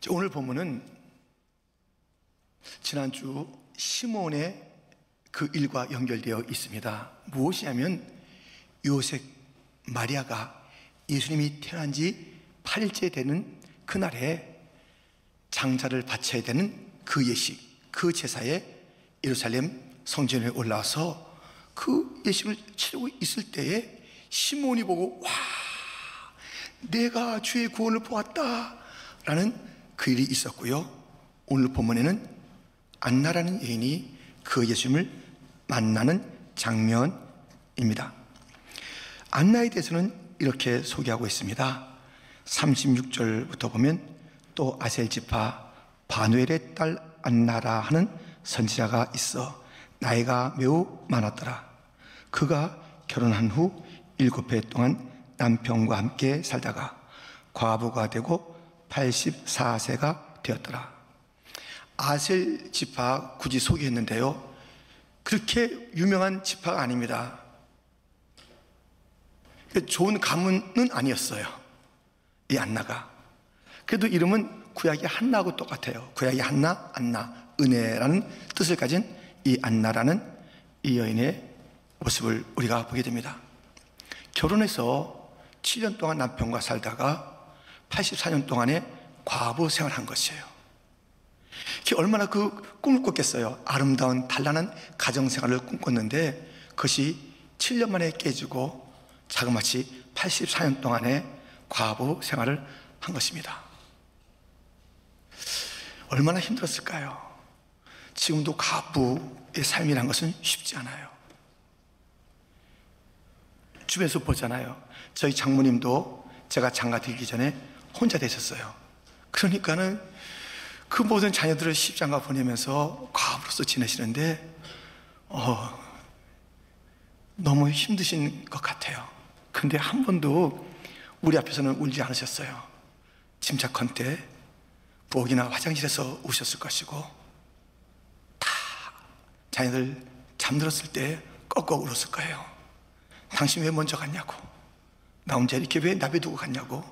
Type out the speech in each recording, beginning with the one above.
오늘 본문은 지난주 시몬의 그 일과 연결되어 있습니다. 무엇이냐면 요셉, 마리아가 예수님이 태어난 지 8일째 되는 그날에 장자를 바쳐야 되는 그 예식, 그 제사에 예루살렘 성전에 올라와서 그 예식을 치르고 있을 때에 시몬이 보고 와, 내가 주의 구원을 보았다 라는 그 일이 있었고요. 오늘 본문에는 안나라는 여인이 그 예수님을 만나는 장면입니다. 안나에 대해서는 이렇게 소개하고 있습니다. 36절부터 보면 또 아셀 지파 바누엘의 딸 안나라 하는 선지자가 있어 나이가 매우 많았더라. 그가 결혼한 후 7해 동안 남편과 함께 살다가 과부가 되고 84세가 되었더라. 아셀 지파 굳이 소개했는데요, 그렇게 유명한 지파가 아닙니다. 좋은 가문은 아니었어요, 이 안나가. 그래도 이름은 구약의 한나하고 똑같아요. 구약의 한나, 안나, 은혜라는 뜻을 가진 이 안나라는 이 여인의 모습을 우리가 보게 됩니다. 결혼해서 7년 동안 남편과 살다가 84년 동안의 과부 생활을 한 것이에요. 얼마나 그 꿈을 꿨겠어요. 아름다운 단란한 가정생활을 꿈꿨는데 그것이 7년 만에 깨지고 자그마치 84년 동안의 과부 생활을 한 것입니다. 얼마나 힘들었을까요? 지금도 과부의 삶이란 것은 쉽지 않아요. 주변에서 보잖아요. 저희 장모님도 제가 장가 들기 전에 혼자 되셨어요. 그러니까는 그 모든 자녀들을 시집장가 보내면서 과부로서 지내시는데 너무 힘드신 것 같아요. 그런데 한 번도 우리 앞에서는 울지 않으셨어요. 짐작컨대 부엌이나 화장실에서 우셨을 것이고, 다 자녀들 잠들었을 때 꺽꺽 울었을 거예요. 당신 왜 먼저 갔냐고, 나 혼자 이렇게 왜 나비두고 갔냐고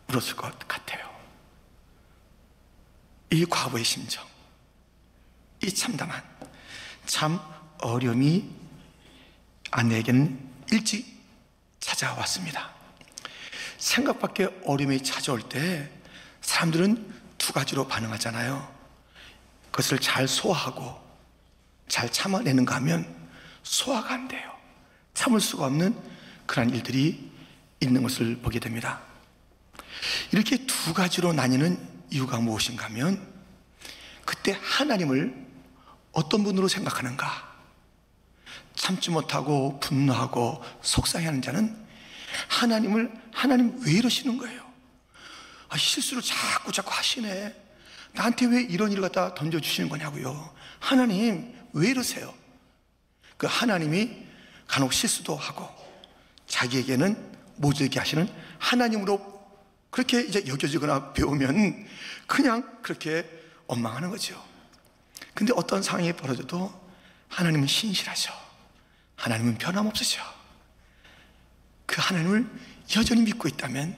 울었을 것 같아요. 이 과부의 심정, 이 참담한 참 어려움이 아내에게는 일찍 찾아왔습니다. 생각밖에 어려움이 찾아올 때 사람들은 두 가지로 반응하잖아요. 그것을 잘 소화하고 잘 참아내는가 하면 소화가 안 돼요. 참을 수가 없는 그런 일들이 있는 것을 보게 됩니다. 이렇게 두 가지로 나뉘는 이유가 무엇인가 하면 그때 하나님을 어떤 분으로 생각하는가. 참지 못하고 분노하고 속상해하는 자는 하나님 왜 이러시는 거예요? 실수를 자꾸 하시네. 나한테 왜 이런 일을 갖다 던져주시는 거냐고요. 하나님 왜 이러세요? 그 하나님이 간혹 실수도 하고 자기에게는 모질게 하시는 하나님으로 그렇게 이제 여겨지거나 배우면 그냥 그렇게 원망하는 거죠. 근데 어떤 상황이 벌어져도 하나님은 신실하셔. 하나님은 변함없으셔. 그 하나님을 여전히 믿고 있다면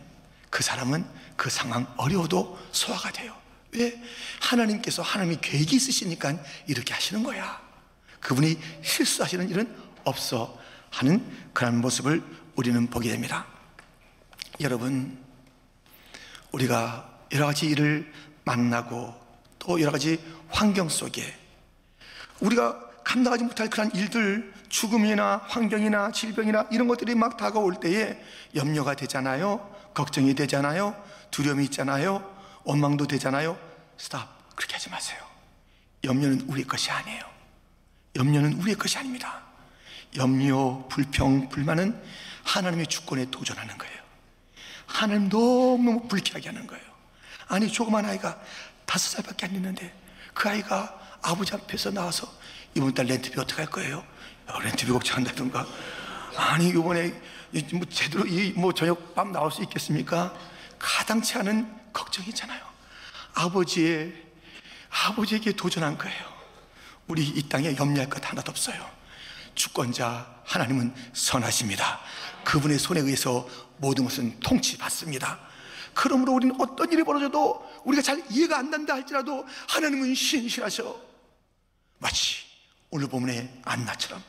그 사람은 그 상황 어려워도 소화가 돼요. 왜? 하나님이 계획이 있으시니까 이렇게 하시는 거야. 그분이 실수하시는 일은 없어 하는 그런 모습을 우리는 보게 됩니다. 여러분, 우리가 여러 가지 일을 만나고 또 여러 가지 환경 속에 우리가 감당하지 못할 그런 일들, 죽음이나 환경이나 질병이나 이런 것들이 막 다가올 때에 염려가 되잖아요. 걱정이 되잖아요. 두려움이 있잖아요. 원망도 되잖아요. 스탑, 그렇게 하지 마세요. 염려는 우리의 것이 아니에요. 염려는 우리의 것이 아닙니다. 염려, 불평, 불만은 하나님의 주권에 도전하는 거예요. 하나님 너무너무 불쾌하게 하는 거예요. 아니, 조그만 아이가 5살밖에 안 됐는데 그 아이가 아버지 앞에서 나와서 이번 달 렌트비 어떻게 할 거예요? 렌트비 걱정한다든가, 아니 이번에 뭐 제대로 저녁밥 나올 수 있겠습니까? 가당치 않은 걱정이잖아요. 아버지에게 도전한 거예요. 우리 이 땅에 염려할 것 하나도 없어요. 주권자 하나님은 선하십니다. 그분의 손에 의해서 모든 것은 통치받습니다. 그러므로 우리는 어떤 일이 벌어져도 우리가 잘 이해가 안 난다 할지라도 하나님은 신실하셔. 마치 오늘 본문의 안나처럼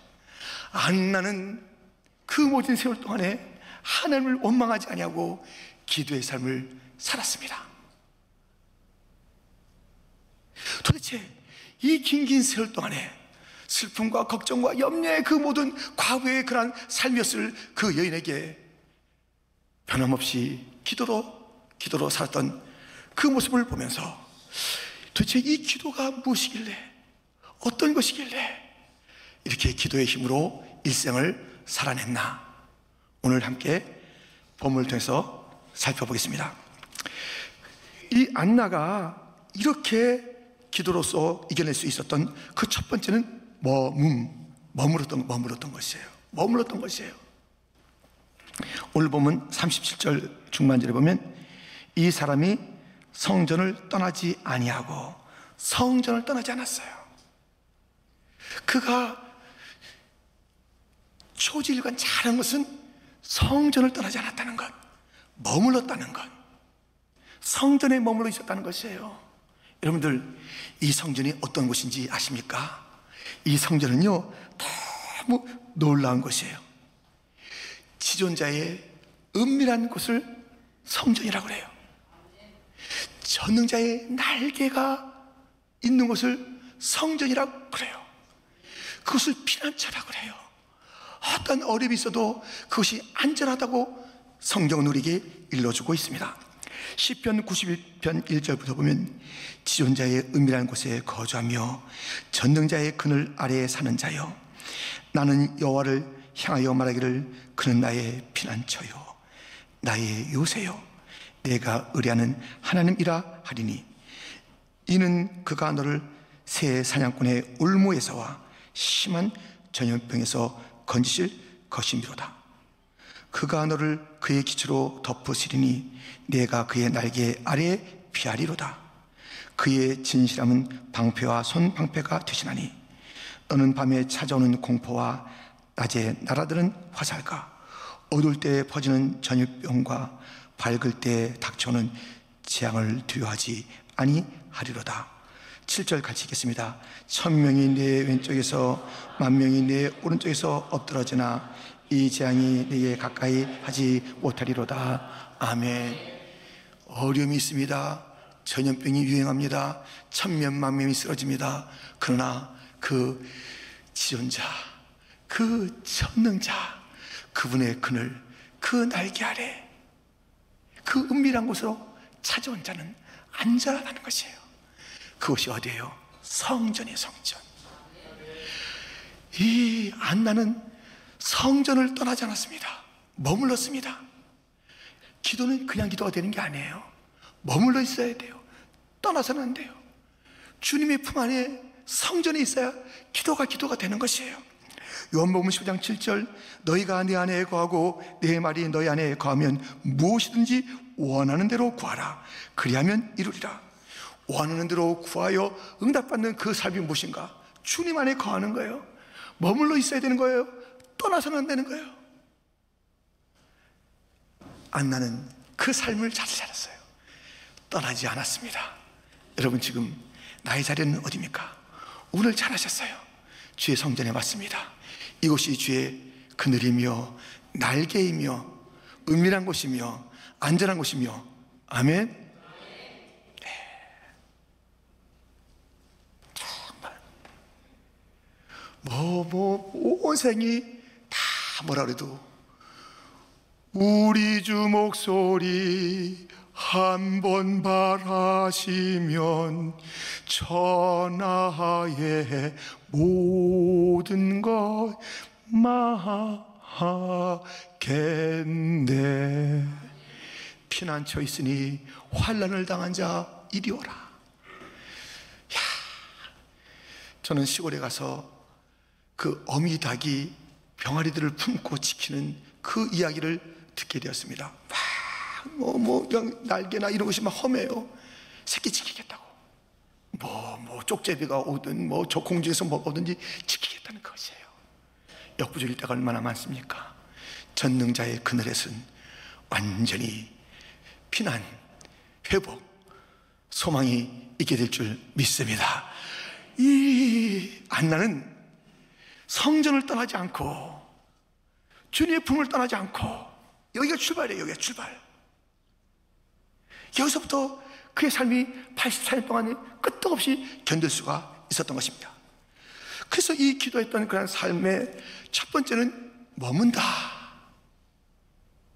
안나는 그 모든 세월 동안에 하나님을 원망하지 아니하고 기도의 삶을 살았습니다. 도대체 이 긴긴 세월 동안에 슬픔과 걱정과 염려의 그 모든 과거의 그러한 삶이었을 그 여인에게 변함없이 기도로 살았던 그 모습을 보면서 도대체 이 기도가 무엇이길래, 어떤 것이길래 이렇게 기도의 힘으로 일생을 살아냈나, 오늘 함께 본문을 통해서 살펴보겠습니다. 이 안나가 이렇게 기도로서 이겨낼 수 있었던 그 첫 번째는 머물렀던 것이에요. 오늘 보면 37절 중반절에 보면 이 사람이 성전을 떠나지 아니하고, 성전을 떠나지 않았어요. 그가 초지일관 잘한 것은 성전을 떠나지 않았다는 것, 머물렀다는 것, 성전에 머물러 있었다는 것이에요. 여러분들, 이 성전이 어떤 곳인지 아십니까? 이 성전은요, 너무 놀라운 곳이에요. 지존자의 은밀한 곳을 성전이라고 그래요. 전능자의 날개가 있는 곳을 성전이라고 그래요. 그것을 피난처라고 그래요. 어떤 어려움이 있어도 그것이 안전하다고 성경은 우리에게 일러주고 있습니다. 시편 91편 1절부터 보면 지존자의 은밀한 곳에 거주하며 전능자의 그늘 아래에 사는 자여, 나는 여호와를 향하여 말하기를 그는 나의 피난처요 나의 요새요 내가 의뢰하는 하나님이라 하리니, 이는 그가 너를 새 사냥꾼의 올무에서와 심한 전염병에서 건지실 것이미로다. 그가 너를 그의 기초로 덮으시리니 내가 그의 날개 아래에 피하리로다. 그의 진실함은 방패와 손방패가 되시나니, 너는 밤에 찾아오는 공포와 낮에 날아드는 화살과 어두울 때 퍼지는 전염병과 밝을 때 닥쳐오는 재앙을 두려워하지 아니하리로다. 7절 같이 읽겠습니다. 1000명이 내 왼쪽에서 10,000명이 내 오른쪽에서 엎드러지나 이 재앙이 내게 가까이 하지 못하리로다. 아멘. 어려움이 있습니다. 전염병이 유행합니다. 1000명, 10,000명이 쓰러집니다. 그러나 그 지존자, 그 전능자, 그분의 그늘, 그 날개 아래, 그 은밀한 곳으로 찾아온 자는 안전하다는 것이에요. 그것이 어디예요? 성전이에요. 성전. 이 안나는 성전을 떠나지 않았습니다. 머물렀습니다. 기도는 그냥 기도가 되는 게 아니에요. 머물러 있어야 돼요. 떠나서는 안 돼요. 주님의 품 안에 성전에 있어야 기도가 되는 것이에요. 요한복음 15장 7절, 너희가 내 안에 거하고 내 말이 너희 안에 거하면 무엇이든지 원하는 대로 구하라. 그리하면 이루리라. 원하는 대로 구하여 응답받는 그 삶이 무엇인가? 주님 안에 거하는 거예요. 머물러 있어야 되는 거예요. 떠나서는 안 되는 거예요. 안나는 그 삶을 잘 살았어요. 떠나지 않았습니다. 여러분, 지금 나의 자리는 어디입니까? 오늘 잘하셨어요. 주의 성전에 왔습니다. 이곳이 주의 그늘이며 날개이며 은밀한 곳이며 안전한 곳이며, 아멘. 온 생이 다 뭐라 그래도 우리 주 목소리 한번 바라시면 천하의 모든 것 마하겠네. 피난처 있으니 환난을 당한 자 이리 오라. 야, 저는 시골에 가서 그 어미닭이 병아리들을 품고 지키는 그 이야기를 듣게 되었습니다. 날개나 이런 것이 막 험해요. 새끼 지키겠다고. 쪽제비가 오든 저 공중에서 오든지 지키겠다는 것이에요. 역부족일 때가 얼마나 많습니까? 전능자의 그늘에서는 완전히 피난, 회복, 소망이 있게 될 줄 믿습니다. 이 안나는 성전을 떠나지 않고 주님의 품을 떠나지 않고, 여기가 출발이에요. 여기가 출발. 여기서부터 그의 삶이 84년 동안 끄떡 없이 견딜 수가 있었던 것입니다. 그래서 이 기도했던 그런 삶의 첫 번째는 머문다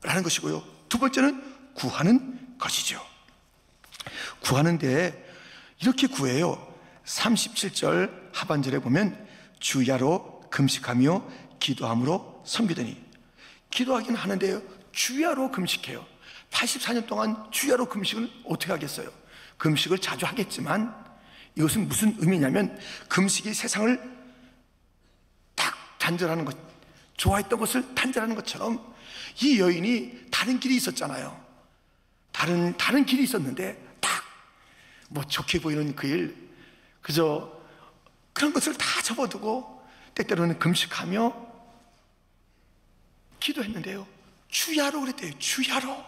라는 것이고요, 두 번째는 구하는 것이죠. 구하는데 이렇게 구해요. 37절 하반절에 보면 주야로 금식하며 기도함으로 섬기더니, 기도하긴 하는데요, 주야로 금식해요. 84년 동안 주야로 금식을 어떻게 하겠어요? 금식을 자주 하겠지만 이것은 무슨 의미냐면, 금식이 세상을 딱 단절하는 것, 좋아했던 것을 단절하는 것처럼 이 여인이 다른 길이 있었잖아요. 다른 길이 있었는데 딱 뭐 좋게 보이는 그 일, 그저 그런 것을 다 접어두고 때때로는 금식하며 기도했는데요, 주야로 그랬대요. 주야로.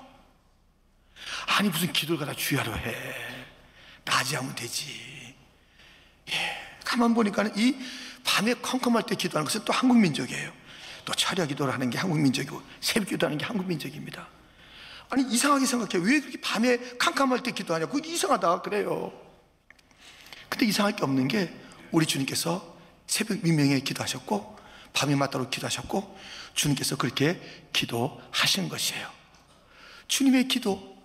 아니 무슨 기도를 갖다 주야로 해, 낮에 하면 되지. 가만 보니까 이 밤에 컴컴할 때 기도하는 것은 또 한국 민족이에요. 또 철야 기도를 하는 게 한국 민족이고 새벽 기도하는 게 한국 민족입니다. 아니 이상하게 생각해. 왜 그렇게 밤에 캄캄할 때 기도하냐? 그거 이상하다 그래요. 근데 이상할 게 없는 게, 우리 주님께서 새벽 미명에 기도하셨고 밤에 맞다로 기도하셨고 주님께서 그렇게 기도하신 것이에요. 주님의 기도.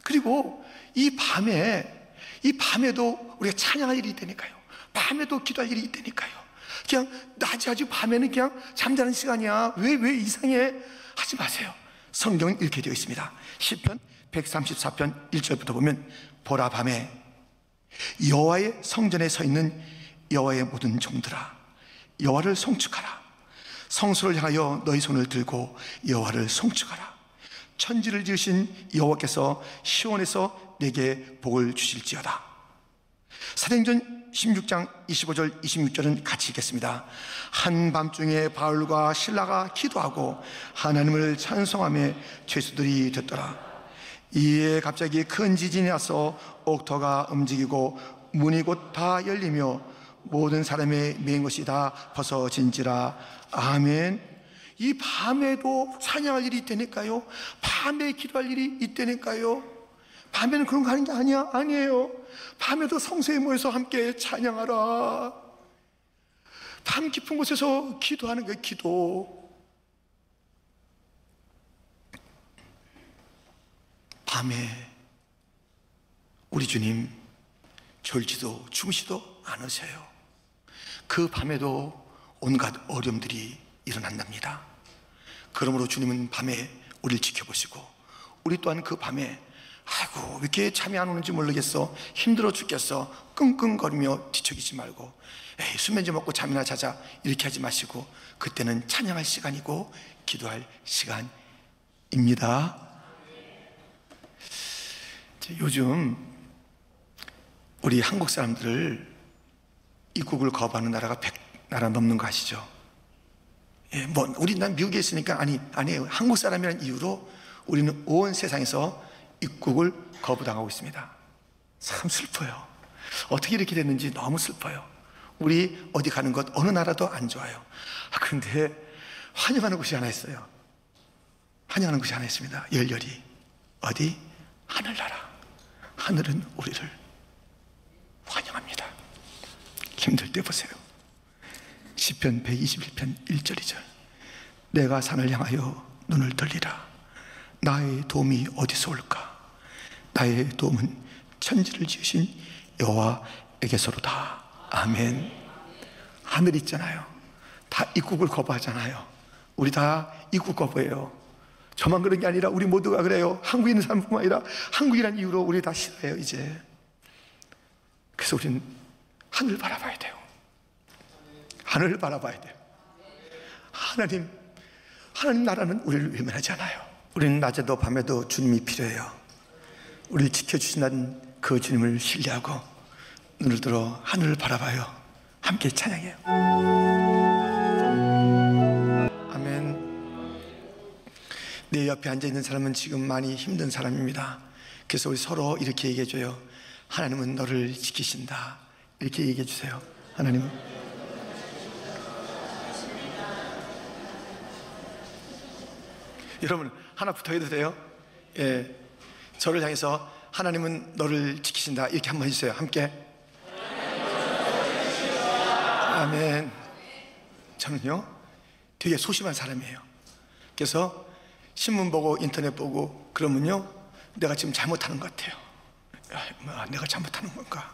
그리고 이 밤에도 우리가 찬양할 일이 있다니까요. 밤에도 기도할 일이 있다니까요. 그냥 낮에 하지 밤에는 그냥 잠자는 시간이야. 왜 이상해? 하지 마세요. 성경은 이렇게 되어 있습니다. 시편 134편 1절부터 보면, 보라 밤에 여호와의 성전에 서 있는 여호와의 모든 종들아, 여호와를 송축하라. 성소를 향하여 너희 손을 들고 여호와를 송축하라. 천지를 지으신 여호와께서 시온에서 내게 복을 주실지어다. 사도행전 16장 25절 26절은 같이 읽겠습니다. 한밤중에 바울과 실라가 기도하고 하나님을 찬송하며 죄수들이 됐더라. 이에 갑자기 큰 지진이 나서 옥토가 움직이고 문이 곧 다 열리며 모든 사람의 매인 것이 다 벗어진지라. 아멘. 이 밤에도 찬양할 일이 있다니까요. 밤에 기도할 일이 있다니까요. 밤에는 그런 거 하는 게 아니야? 아니에요. 밤에도 성소에 모여서 함께 찬양하라. 밤 깊은 곳에서 기도하는 거예요. 기도. 밤에 우리 주님 졸지도 주무시도 않으세요. 그 밤에도 온갖 어려움들이 일어난답니다. 그러므로 주님은 밤에 우리를 지켜보시고, 우리 또한 그 밤에 아이고 왜 이렇게 잠이 안 오는지 모르겠어, 힘들어 죽겠어, 끙끙거리며 뒤척이지 말고 에이 수면 좀 먹고 잠이나 자자, 이렇게 하지 마시고, 그때는 찬양할 시간이고 기도할 시간입니다. 요즘 우리 한국 사람들을 입국을 거부하는 나라가 100나라 넘는 거 아시죠? 난 미국에 있으니까 아니에요. 한국 사람이라는 이유로 우리는 온 세상에서 입국을 거부당하고 있습니다. 참 슬퍼요. 어떻게 이렇게 됐는지 너무 슬퍼요. 우리 어디 가는 것 어느 나라도 안 좋아요. 그런데 환영하는 곳이 하나 있어요. 환영하는 곳이 하나 있습니다. 열렬히. 어디? 하늘나라. 하늘은 우리를 환영합니다. 힘들 때 보세요. 시편 121편 1절 2절. 내가 산을 향하여 눈을 들리라. 나의 도움이 어디서 올까? 나의 도움은 천지를 지으신 여호와에게서로다. 아멘. 하늘 있잖아요. 다 입국을 거부하잖아요. 우리 다 입국 거부해요. 저만 그런 게 아니라 우리 모두가 그래요. 한국에 있는 사람뿐만 아니라 한국이라는 이유로 우리 다 싫어해요 이제. 그래서 우리는 하늘 바라봐야 돼요. 하늘을 바라봐야 돼요. 하나님 나라는 우리를 외면하지 않아요. 우리는 낮에도 밤에도 주님이 필요해요. 우리를 지켜주신다는 그 주님을 신뢰하고 눈을 들어 하늘을 바라봐요. 함께 찬양해요. 아멘. 내 옆에 앉아있는 사람은 지금 많이 힘든 사람입니다. 그래서 우리 서로 이렇게 얘기해 줘요. 하나님은 너를 지키신다. 이렇게 얘기해 주세요. 하나님, 여러분 하나 부탁해도 돼요? 예, 저를 향해서 하나님은 너를 지키신다 이렇게 한번 해주세요. 함께. 아멘. 저는요 되게 소심한 사람이에요. 그래서 신문 보고 인터넷 보고 그러면요 내가 지금 잘못하는 것 같아요. 내가 잘못하는 건가?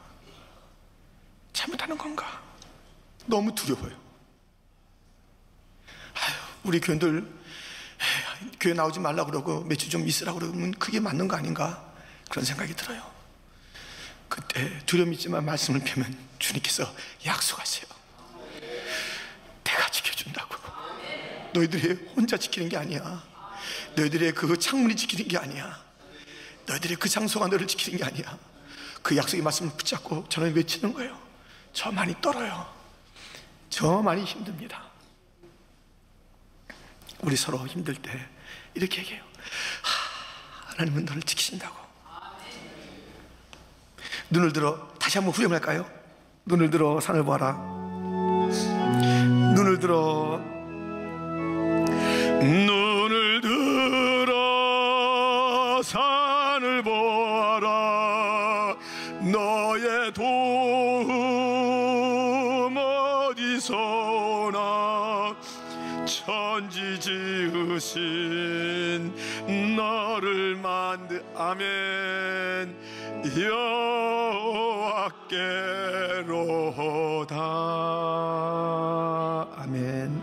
잘못하는 건가? 너무 두려워요. 우리 교인들 교회 나오지 말라 그러고 며칠 좀 있으라고 그러면 그게 맞는 거 아닌가? 그런 생각이 들어요. 그때 두려움이 있지만 말씀을 펴면 주님께서 약속하세요. 내가 지켜준다고. 너희들이 혼자 지키는 게 아니야. 너희들의 그 창문이 지키는 게 아니야. 너희들의 그 장소가 너를 지키는 게 아니야. 그 약속의 말씀을 붙잡고 저는 외치는 거예요. 저 많이 떨어요. 저 많이 힘듭니다. 우리 서로 힘들 때 이렇게 얘기해요. 하나님은 너를 지키신다고. 눈을 들어 다시 한번 후렴할까요? 눈을 들어 산을 보아라. 눈을 들어 산을 보아라. 너의 도움 어디서나. 천지 지으신 너를 아멘. 여호와께로다. 아멘.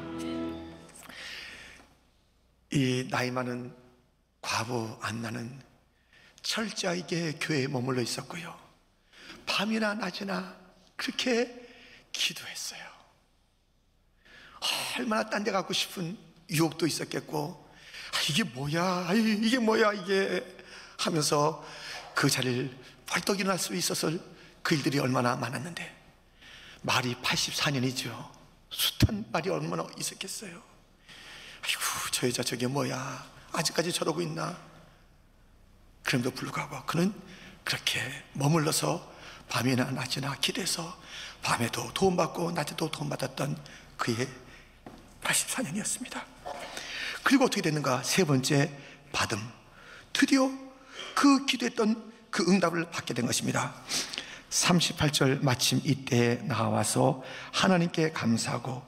이 나이 많은 과부 안나는 철저하게 교회에 머물러 있었고요, 밤이나 낮이나 그렇게 기도했어요. 얼마나 딴 데 가고 싶은 유혹도 있었겠고, 이게 뭐야, 이게 뭐야 이게 하면서 그 자리를 벌떡 일어날 수 있었을 그 일들이 얼마나 많았는데, 말이 84년이죠. 숱한 말이 얼마나 있었겠어요. 아이고 저 여자 저게 뭐야, 아직까지 저러고 있나. 그럼에도 불구하고 그는 그렇게 머물러서 밤이나 낮이나 기도해서 밤에도 도움받고 낮에도 도움받았던 그의 84년이었습니다. 그리고 어떻게 됐는가? 세 번째 받음, 드디어 그 기도했던 그 응답을 받게 된 것입니다. 38절 마침 이때에 나와서 하나님께 감사하고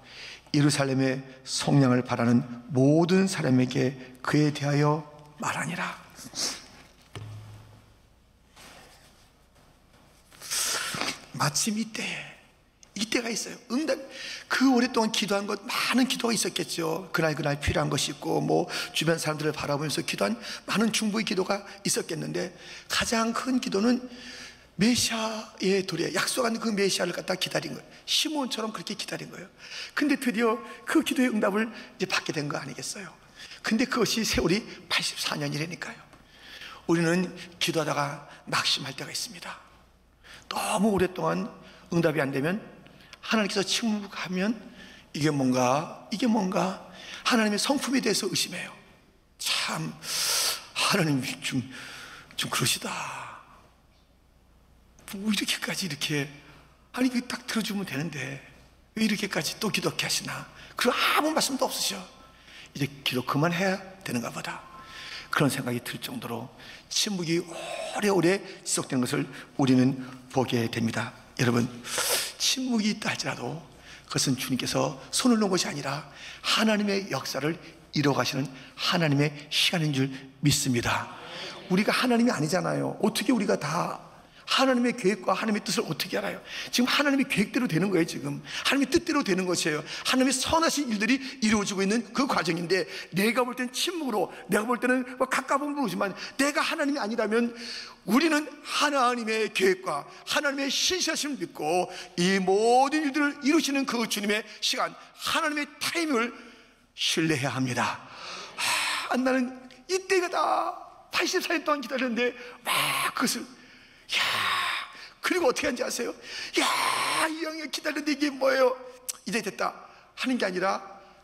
예루살렘의 성령을 바라는 모든 사람에게 그에 대하여 말하니라. 마침 이때가 있어요. 응답. 그 오랫동안 기도한 것, 많은 기도가 있었겠죠. 그날 필요한 것이 있고, 뭐 주변 사람들을 바라보면서 기도한 많은 중보의 기도가 있었겠는데, 가장 큰 기도는 메시아의 도래, 약속한 그 메시아를 갖다 기다린 거예요. 시몬처럼 그렇게 기다린 거예요. 근데 드디어 그 기도의 응답을 이제 받게 된 거 아니겠어요? 근데 그것이 세월이 84년이라니까요. 우리는 기도하다가 낙심할 때가 있습니다. 너무 오랫동안 응답이 안 되면, 하나님께서 침묵하면 이게 뭔가 하나님의 성품에 대해서 의심해요. 참 하나님이 좀 그러시다. 뭐 이렇게까지 이렇게, 아니 이거 딱 들어주면 되는데 왜 이렇게까지 또 기도케 하시나. 그리고 아무 말씀도 없으셔. 이제 기도 그만해야 되는가 보다, 그런 생각이 들 정도로 침묵이 오래오래 지속되는 것을 우리는 보게 됩니다. 여러분, 침묵이 있다 할지라도 그것은 주님께서 손을 놓은 것이 아니라 하나님의 역사를 이뤄가시는 하나님의 시간인 줄 믿습니다. 우리가 하나님이 아니잖아요. 어떻게 우리가 다 하나님의 계획과 하나님의 뜻을 어떻게 알아요? 지금 하나님의 계획대로 되는 거예요. 지금 하나님의 뜻대로 되는 것이에요. 하나님의 선하신 일들이 이루어지고 있는 그 과정인데, 내가 볼 때는 침묵으로, 내가 볼 때는 가까운 모르지만, 내가 하나님이 아니라면 우리는 하나님의 계획과 하나님의 신실하심을 믿고 이 모든 일들을 이루시는 그 주님의 시간, 하나님의 타임을 신뢰해야 합니다. 나는 이때가 다 84년 동안 기다렸는데 막 그것을, 그리고 어떻게 하는지 아세요? 이 영역 기다렸는데 이게 뭐예요? 이제 됐다 하는 게 아니라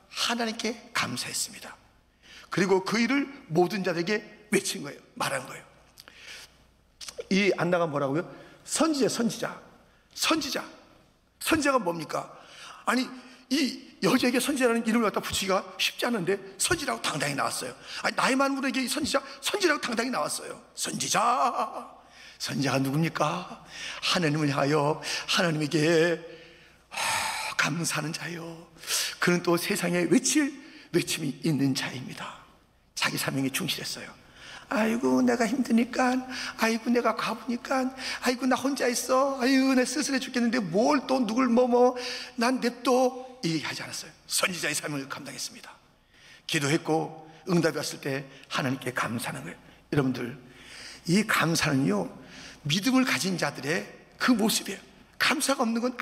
하나님께 감사했습니다. 그리고 그 일을 모든 자들에게 외친 거예요. 말한 거예요. 이 안나가 뭐라고요? 선지자가 뭡니까? 아니, 이 여자에게 선지자라는 이름을 갖다 붙이기가 쉽지 않은데 선지라고 당당히 나왔어요. 아니, 나이 많은 분에게 이 선지라고 당당히 나왔어요. 선지자가 누굽니까? 하나님을 향하여 하나님에게 감사하는 자요, 그는 또 세상에 외칠 외침이 있는 자입니다. 자기 사명에 충실했어요. 아이고 내가 힘드니까, 아이고 내가 과부니까, 아이고 나 혼자 있어, 아이고 내 쓸쓸해 죽겠는데 뭘 또 누굴 난 냅둬, 이 하지 않았어요. 선지자의 사명을 감당했습니다. 기도했고 응답이 왔을 때 하나님께 감사하는 거예요. 여러분들, 이 감사는요, 믿음을 가진 자들의 그 모습이에요. 감사가 없는 건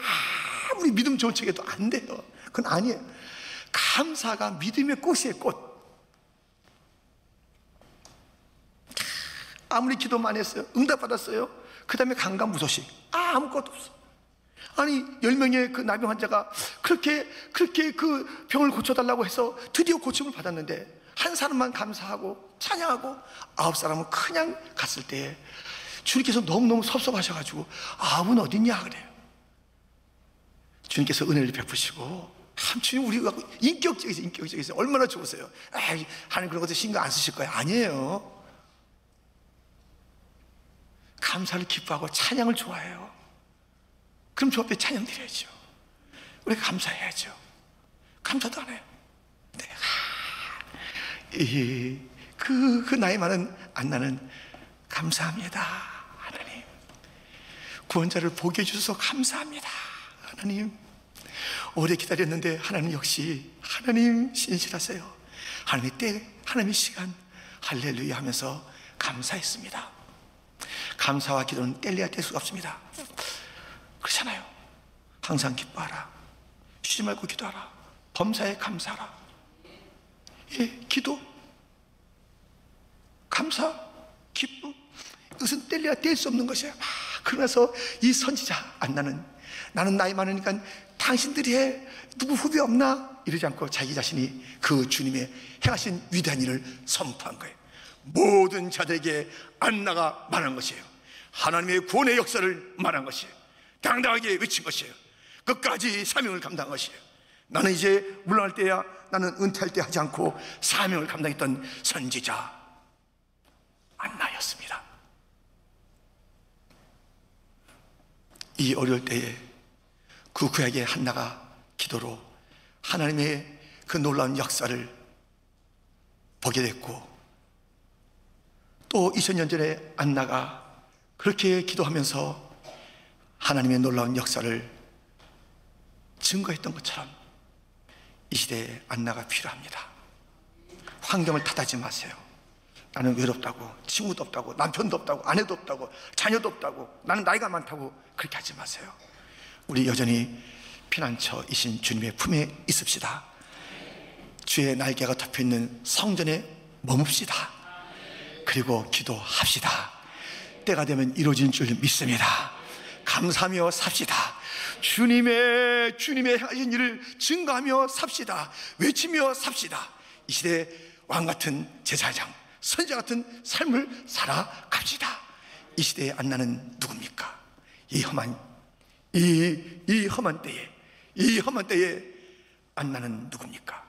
아무리 믿음 좋은 척해도 안 돼요. 그건 아니에요. 감사가 믿음의 꽃이에요. 꽃. 아무리 기도만 했어요, 응답받았어요, 그 다음에 강간무소식, 아무것도 없어. 아니 10명의 그 나병 환자가 그렇게 그 병을 고쳐달라고 해서 드디어 고침을 받았는데 한 사람만 감사하고 찬양하고 9사람은 그냥 갔을 때 주님께서 너무너무 섭섭하셔가지고 아분 어딨냐 그래요. 주님께서 은혜를 베푸시고, 주님 우리가 인격적이세요. 얼마나 좋으세요. 하나님 그런 것도 신경 안 쓰실 거예요. 아니에요. 감사를 기뻐하고 찬양을 좋아해요. 그럼 주 앞에 찬양 드려야죠. 우리가 감사해야죠. 감사도 안 해요. 네. 그 나이 많은 안나는 감사합니다 하나님, 구원자를 보게 해주셔서 감사합니다 하나님, 오래 기다렸는데 하나님 역시 하나님 신실하세요. 하나님의 때, 하나님의 시간, 할렐루야 하면서 감사했습니다. 감사와 기도는 뗄래야 뗄 수가 없습니다. 그렇잖아요. 항상 기뻐하라, 쉬지 말고 기도하라, 범사에 감사하라. 예, 기도, 감사, 기쁨, 이것은 뗄래야 뗄 수 없는 것이에요. 그러면서 이 선지자 안나는, 나는 나이 많으니까 당신들이 해, 누구 후배 없나? 이러지 않고 자기 자신이 그 주님의 행하신 위대한 일을 선포한 거예요. 모든 자들에게 안나가 말한 것이에요. 하나님의 구원의 역사를 말한 것이에요. 당당하게 외친 것이에요. 끝까지 사명을 감당한 것이에요. 나는 이제 물러날 때야, 나는 은퇴할 때 하지 않고 사명을 감당했던 선지자 안나였습니다. 이 어려울 때에 그 구약의 한나가 기도로 하나님의 그 놀라운 역사를 보게 됐고, 또 2000년 전에 안나가 그렇게 기도하면서 하나님의 놀라운 역사를 증거했던 것처럼 이 시대에 안나가 필요합니다. 환경을 탓하지 마세요. 나는 외롭다고, 친구도 없다고, 남편도 없다고, 아내도 없다고, 자녀도 없다고, 나는 나이가 많다고 그렇게 하지 마세요. 우리 여전히 피난처이신 주님의 품에 있읍시다. 주의 날개가 덮여있는 성전에 머뭅시다. 그리고 기도합시다. 때가 되면 이루어진 줄 믿습니다. 감사하며 삽시다. 주님의 행하신 일을 증거하며 삽시다. 외치며 삽시다. 이 시대 왕같은 제사장, 선지자 같은 삶을 살아갑시다. 이 시대에 안나는 누굽니까? 이 험한 때에 안나는 누굽니까?